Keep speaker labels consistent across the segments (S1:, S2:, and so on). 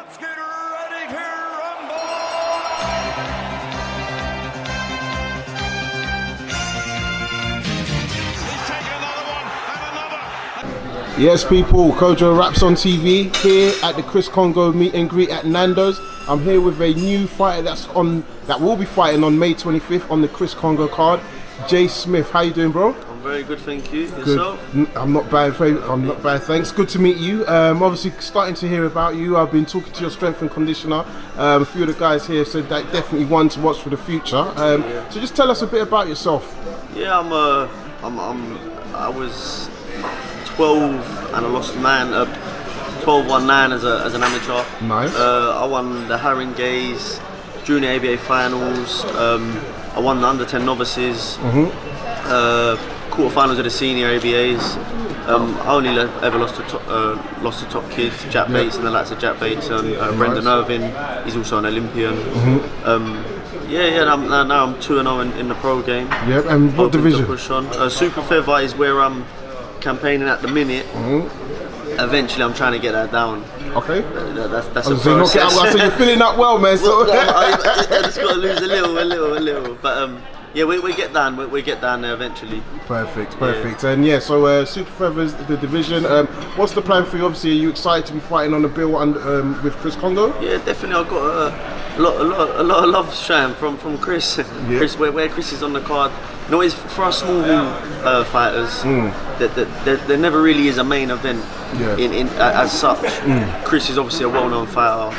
S1: Let's get ready to rumble! He's taken another one and another.
S2: Yes, people, Kojo Raps on TV here at the Chris Kongo meet and greet at Nando's. I'm here with a new fighter that will be fighting on May 25th on the Chris Kongo card. Jay Smith, how you doing, bro?
S3: I'm very good, thank you. Yourself?
S2: I'm not bad. I'm not bad. Thanks. Good to meet you. Obviously, starting to hear about you. I've been talking to your strength and conditioner. A few of the guys here said that definitely one to watch for the future. So just tell us a bit about yourself.
S3: Yeah, I was 12 and I lost 12-1-9 as an amateur.
S2: Nice.
S3: I won the Haringays Junior ABA finals. I won the under 10 novices. Quarterfinals of the senior ABAs. I only ever lost to top kids, Jack Bates and the likes of Jack Bates and Brendan Irvin. He's also an Olympian. Now I'm 2-0 in the pro game.
S2: Yep, and what
S3: Hoping
S2: division?
S3: to push on. Super feather is where I'm campaigning at the minute. Eventually, I'm trying to get that down.
S2: Okay.
S3: That's a
S2: So
S3: process.
S2: I said you're filling up well, man. So
S3: I just got to lose a little. But we get down. We get down there eventually.
S2: Perfect. And yeah, so Super Feathers, the division. What's the plan for you? Obviously, are you excited to be fighting on the bill with Chris Kongo?
S3: Yeah, definitely. I've got a lot of love showing from Chris.
S2: Yeah.
S3: Chris, where Chris is on the card. You know, it's for our small fighters. There never really is a main event.
S2: Yeah.
S3: In as such. Chris is obviously a well-known fighter.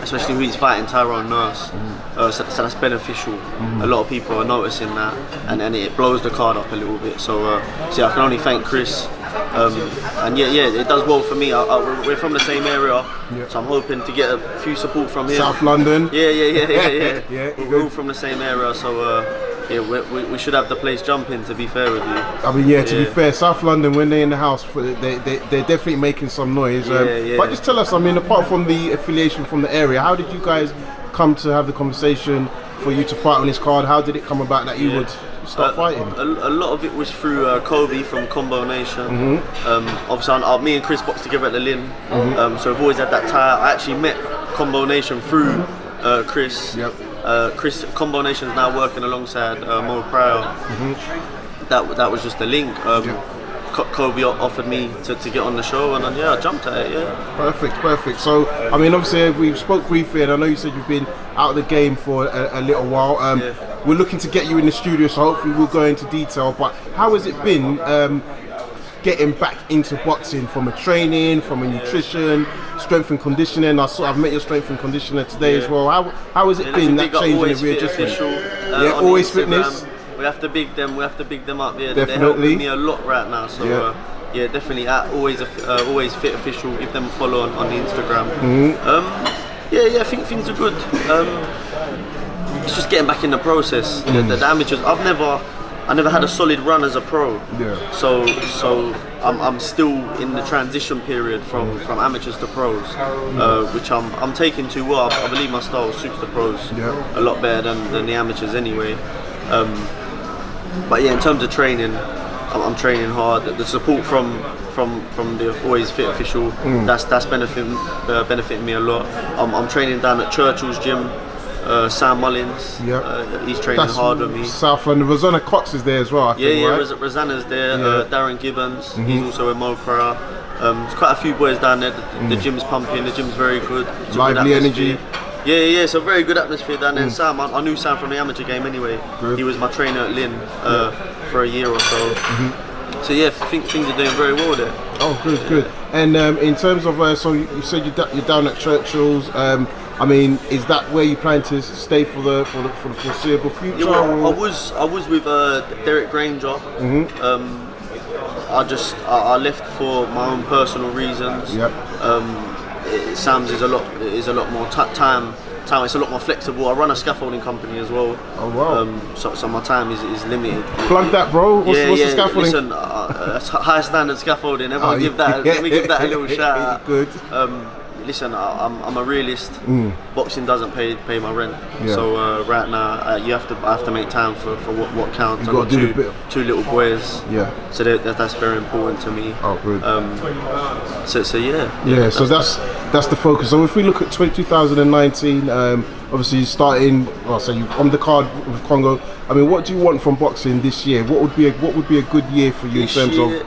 S3: Especially when he's fighting Tyrone Nurse, so that's beneficial. A lot of people are noticing that, and it blows the card up a little bit. So I can only thank Chris, and it does well for me. We're from the same area, so I'm hoping to get a few support from here.
S2: South London.
S3: Yeah.
S2: Yeah,
S3: We're all from the same area, so we should have the place jumping. To be fair with you,
S2: I mean, to be fair, South London, when they're in the house, they're definitely making some noise. But just tell us, I mean, apart from the affiliation from the area, how did you guys come to have the conversation for you to fight on this card? How did it come about that you would start fighting?
S3: A lot of it was through Kobe from Combo Nation. Obviously, me and Chris boxed together at the Lynn, so we've always had that tie. I actually met Combo Nation through Chris.
S2: Yep.
S3: Chris Combo Nation is now working alongside Mo Pryor. That was just a link. Kobe offered me to get on the show, and I jumped at it. Yeah.
S2: Perfect. So, I mean, obviously, we spoke briefly, and I know you said you've been out of the game for a little while. We're looking to get you in the studio, so hopefully we'll go into detail. But how has it been getting back into boxing from a training, from a nutrition, strength and conditioning? I've met your strength and conditioner today as well. How has it been, that change in the readjustment? Always Fitness.
S3: We have to big them. We have to big them up. Yeah,
S2: definitely.
S3: They're helping me a lot right now. So definitely. Always Fit Official. Give them a follow on the Instagram. I think things are good. It's just getting back in the process. The amateurs. I never had a solid run as a pro.
S2: Yeah.
S3: So I'm still in the transition period from amateurs to pros, which I'm taking too well. I believe my style suits the pros a lot better than the amateurs anyway. But in terms of training, I'm training hard. The support from the Always Fit Official, that's benefiting me a lot. I'm training down at Churchill's gym. Sam Mullins, he's training hard with me.
S2: South London. Rosanna Cox is there as well, I think, right?
S3: Rosanna's there. Darren Gibbons, he's also a Mo Pryor. There's quite a few boys down there. The gym's pumping. The gym's very good. It's a
S2: Lively
S3: good
S2: energy.
S3: Yeah, it's a very good atmosphere down there. And Sam, I knew Sam from the amateur game anyway. Good. He was my trainer at Lynn for a year or so. So I think things are doing very well there.
S2: Oh, good. And in terms of, so you said you're down at Churchill's. I mean, is that where you plan to stay for the foreseeable future?
S3: Yeah, well, I was with Derek Granger. I left for my own personal reasons. Sam's is a lot more time. It's a lot more flexible. I run a scaffolding company as well.
S2: Oh wow!
S3: So my time is limited.
S2: Plug that, bro. What's the scaffolding?
S3: Listen, high standard scaffolding. Let me give that a little shout out.
S2: Good.
S3: Listen, I'm a realist. Boxing doesn't pay my rent. So right now, I have to make time for what counts. I've got two little boys. So that's very important to me.
S2: Oh, good.
S3: So
S2: So that's the focus. So if we look at 2019, obviously starting, well, so you're on the card with Congo. I mean, what do you want from boxing this year? What would be a good year for you
S3: This
S2: in terms
S3: year,
S2: of?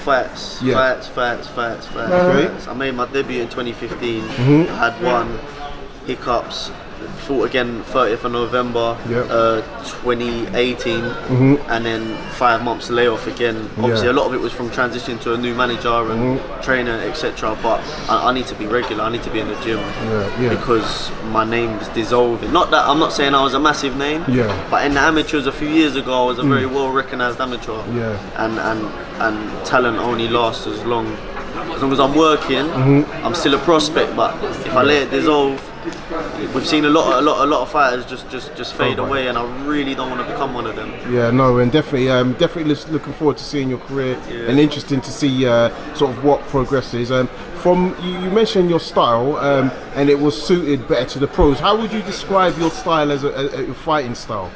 S3: Fights,
S2: Yeah.
S3: fights.
S2: Okay.
S3: I made my debut in 2015.
S2: Mm-hmm.
S3: I had one hiccups. Fought again 30th of November,
S2: Yeah.
S3: 2018, and then 5 months layoff again. Obviously,
S2: Yeah.
S3: a lot of it was from transitioning to a new manager and trainer, etc. But I need to be regular. I need to be in the gym
S2: Yeah.
S3: because my name's dissolving. Not that I'm not saying I was a massive name,
S2: Yeah.
S3: but in the amateurs a few years ago, I was a very well recognised amateur.
S2: Yeah.
S3: And talent only lasts as long as I'm working. I'm still a prospect, but if I let it dissolve, we've seen a lot of fighters just fade away, and I really don't want to become one of them.
S2: Yeah, no, and definitely looking forward to seeing your career, and interesting to see sort of what progresses. From you mentioned your style, and it was suited better to the pros. How would you describe your style as a fighting style?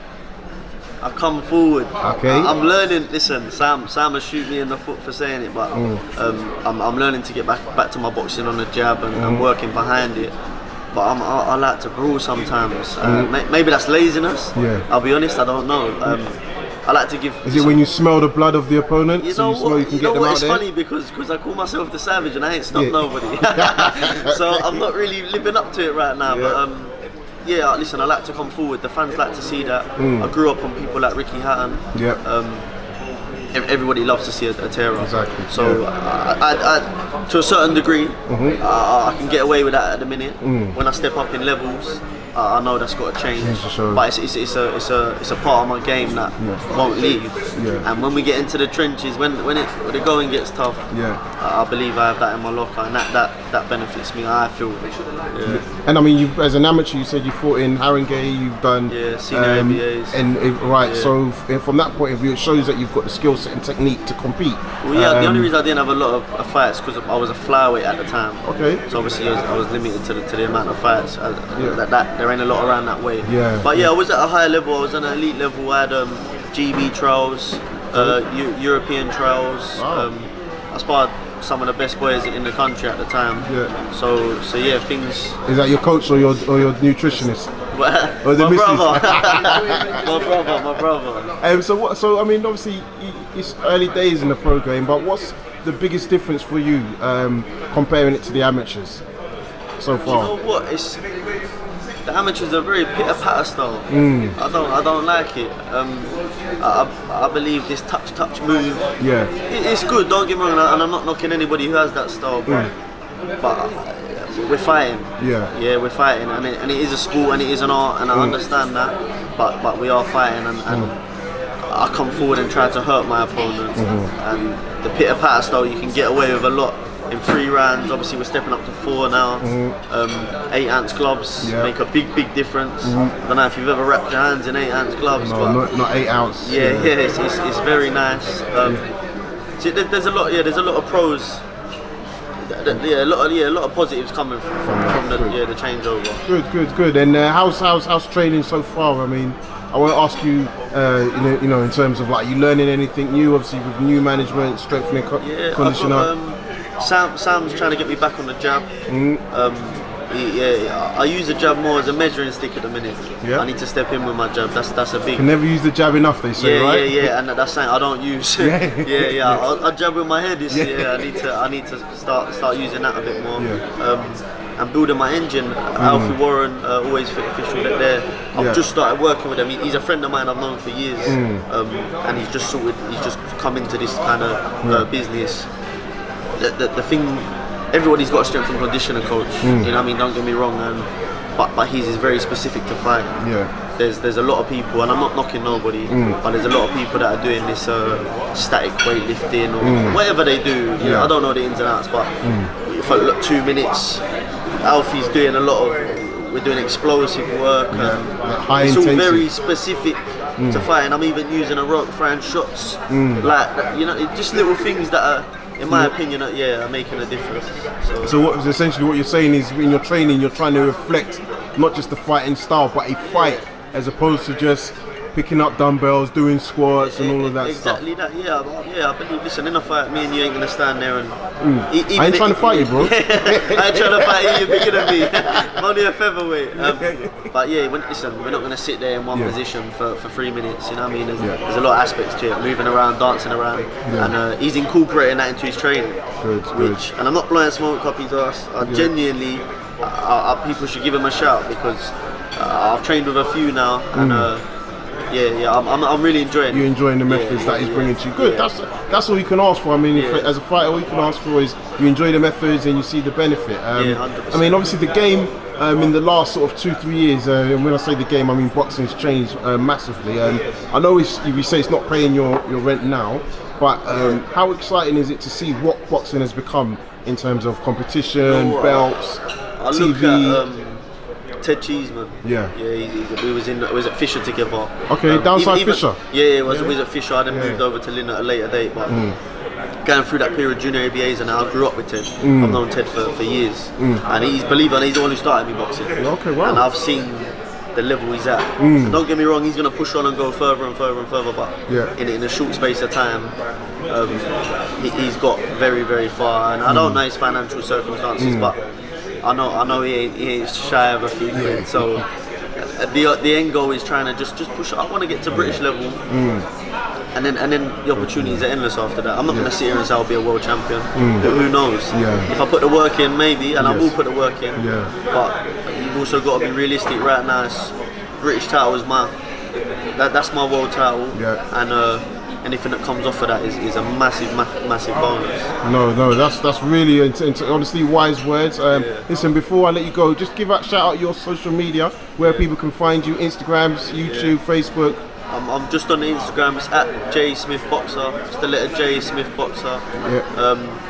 S3: I come forward.
S2: Okay.
S3: I'm learning. Listen, Sam will shoot me in the foot for saying it, but I'm learning to get back to my boxing on the jab and working behind it. But I like to brawl sometimes. Maybe that's laziness.
S2: Yeah.
S3: I'll be honest, I don't know. I like to give.
S2: Is it when you smell the blood of the opponent?
S3: You
S2: so
S3: know
S2: you smell
S3: what?
S2: you can
S3: You
S2: get
S3: know
S2: them
S3: what?
S2: out
S3: It's
S2: there?
S3: funny because I call myself the Savage and I ain't stopped
S2: Yeah.
S3: nobody. So I'm not really living up to it right now.
S2: Yeah.
S3: But yeah, listen, I like to come forward. The fans like to see that. I grew up on people like Ricky Hatton.
S2: Yeah.
S3: Everybody loves to see a terror.
S2: Exactly,
S3: So I, to a certain degree, I can get away with that at the minute. When I step up in levels, I know that's got to change.
S2: So-
S3: But it's a part of my game that won't leave.
S2: Yeah.
S3: And when we get into the trenches, when the going gets tough,
S2: Yeah.
S3: I believe I have that in my locker, and that benefits me. I feel. Yeah.
S2: And I mean, as an amateur, you said you fought in Haringey, you've done
S3: senior ABAs.
S2: and so from that point of view, it shows that you've got the skill set and technique to compete.
S3: Well, yeah, the only reason I didn't have a lot of fights because I was a flyweight at the time.
S2: Okay.
S3: So obviously I was limited to the amount of fights. There ain't a lot around that way.
S2: Yeah.
S3: But yeah, I was at a higher level. I was at an elite level. I had GB trials, European trials.
S2: Wow.
S3: I sparred some of the best boys in the country at the time.
S2: Yeah.
S3: So yeah, things.
S2: Is that your coach or your nutritionist?
S3: My
S2: the missus.
S3: brother, my brother.
S2: So I mean, obviously it's early days in the pro game, but what's the biggest difference for you comparing it to the amateurs so
S3: You
S2: far?
S3: know what? The amateurs are very pitter-patter style. I don't like it. I believe this touch move.
S2: Yeah.
S3: It's good. Don't get me wrong, and I'm not knocking anybody who has that style, but we're fighting.
S2: Yeah.
S3: We're fighting, and it is a sport and it is an art, and I understand that. But we are fighting, and I come forward and try to hurt my opponent. And the pitter-patter style, you can get away with a lot. In 3 rounds, obviously we're stepping up to 4 now. 8-ounce gloves make a big difference. I don't know if you've ever wrapped your hands in 8-ounce gloves,
S2: No,
S3: but
S2: not 8 ounce.
S3: yeah, it's very nice. So there's a lot of pros. A lot of positives coming from the changeover.
S2: Good. And how's training so far? I mean, I want to ask you, you know, in terms of like you learning anything new, obviously with new management, strengthening conditioner.
S3: Sam's trying to get me back on the jab. I use the jab more as a measuring stick at the minute.
S2: Yeah.
S3: I need to step in with my jab. That's a big.
S2: Can never use the jab enough, they say, right?
S3: Yeah, and that's something I don't use. I jab with my head. I need to start using that a bit more. And building my engine. Alfie Warren, always fit official there. I've just started working with him. He's a friend of mine I've known for years, and he's just come into this kind of business. The thing, everybody's got a strength and conditioner coach. You know what I mean? Don't get me wrong, but his is very specific to fight.
S2: Yeah.
S3: There's a lot of people, and I'm not knocking nobody, but there's a lot of people that are doing this static weightlifting or whatever they do. You know, I don't know the ins and outs, but if I look 2 minutes, Alfie's doing a lot of. We're doing explosive work.
S2: High
S3: it's
S2: intensity.
S3: all very specific to fighting. I'm even using a rope, throwing shots, like you know, just little things that are. In my opinion, are making a difference.
S2: So essentially what you're saying is in your training, you're trying to reflect not just the fighting style, but a fight, as opposed to just picking up dumbbells, doing squats, and all of that
S3: exactly
S2: stuff.
S3: Exactly that. Yeah. I believe. Listen, in a fight, me and you ain't gonna stand there and.
S2: I ain't trying to fight you, bro.
S3: I ain't trying to fight you. You're bigger than me. I'm only a featherweight. But yeah, listen, we're not gonna sit there in one position for 3 minutes. You know what I mean? There's a lot of aspects to it, moving around, dancing around, and he's incorporating that into his training.
S2: Good.
S3: And I'm not blowing smoke up his ass. I genuinely, people should give him a shout because I've trained with a few now, and I'm really enjoying it.
S2: You're enjoying the methods that he's bringing to you. Good. That's all you can ask for. I mean, as a fighter, all you can ask for is you enjoy the methods and you see the benefit.
S3: 100%.
S2: I mean, obviously the game in the last sort of 2-3 years, and when I say the game, I mean boxing's changed massively. I know you say it's not paying your rent now, but how exciting is it to see what boxing has become in terms of competition, belts,
S3: I
S2: TV?
S3: Look at Ted Cheeseman.
S2: Yeah.
S3: We was at Fisher together.
S2: Okay, downside Fisher.
S3: Yeah, it was at Fisher. I then moved over to Lynn at a later date, but going through that period, junior ABAs, and I grew up with Ted. I've known Ted for years, and he's the one who started me boxing.
S2: Okay, wow.
S3: And I've seen the level he's at. And don't get me wrong, he's going to push on and go further and further and further, but in a short space of time, he's got very, very far. And I don't know his financial circumstances, but I know he ain't shy of a few quid. So the end goal is trying to just push. I want to get to British level, and then the opportunities are endless after that. I'm not going to sit here and say I'll be a world champion. Who knows? If I put the work in, maybe, and I will put the work in. But you've also got to be realistic. Right now, British title is that's my world title, and anything that comes off of that is a massive bonus.
S2: No, that's really honestly wise words. Listen, before I let you go, just shout out your social media where people can find you: Instagrams, YouTube, Facebook.
S3: I'm just on the Instagram. It's at J Smith Boxer. It's the letter J Smith Boxer.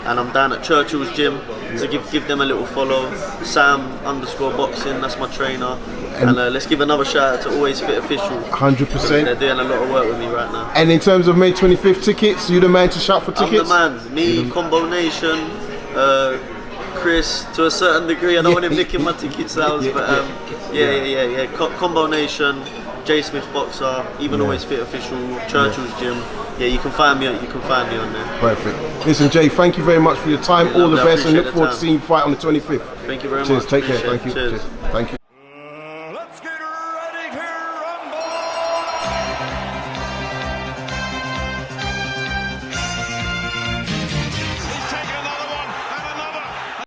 S3: And I'm down at Churchill's Gym. So give them a little follow. Sam_boxing. That's my trainer. And let's give another shout out to Always Fit Official.
S2: 100%.
S3: They're doing a lot of work with me right now.
S2: And in terms of May 25th tickets, you the man to shout for tickets?
S3: I'm the man. Me, Combo Nation, Chris, to a certain degree. I don't want him nicking my ticket sales, but Combo Nation, J Smith Boxer, even Always Fit Official, Churchill's Gym. Yeah, you can find me on there.
S2: Perfect. Listen, Jay, thank you very much for your time. All the best, and look forward to seeing you fight on the 25th.
S3: Thank you very much.
S2: Cheers. Take care.
S3: Appreciate
S2: Thank you.
S3: Cheers.
S2: Cheers. Thank you.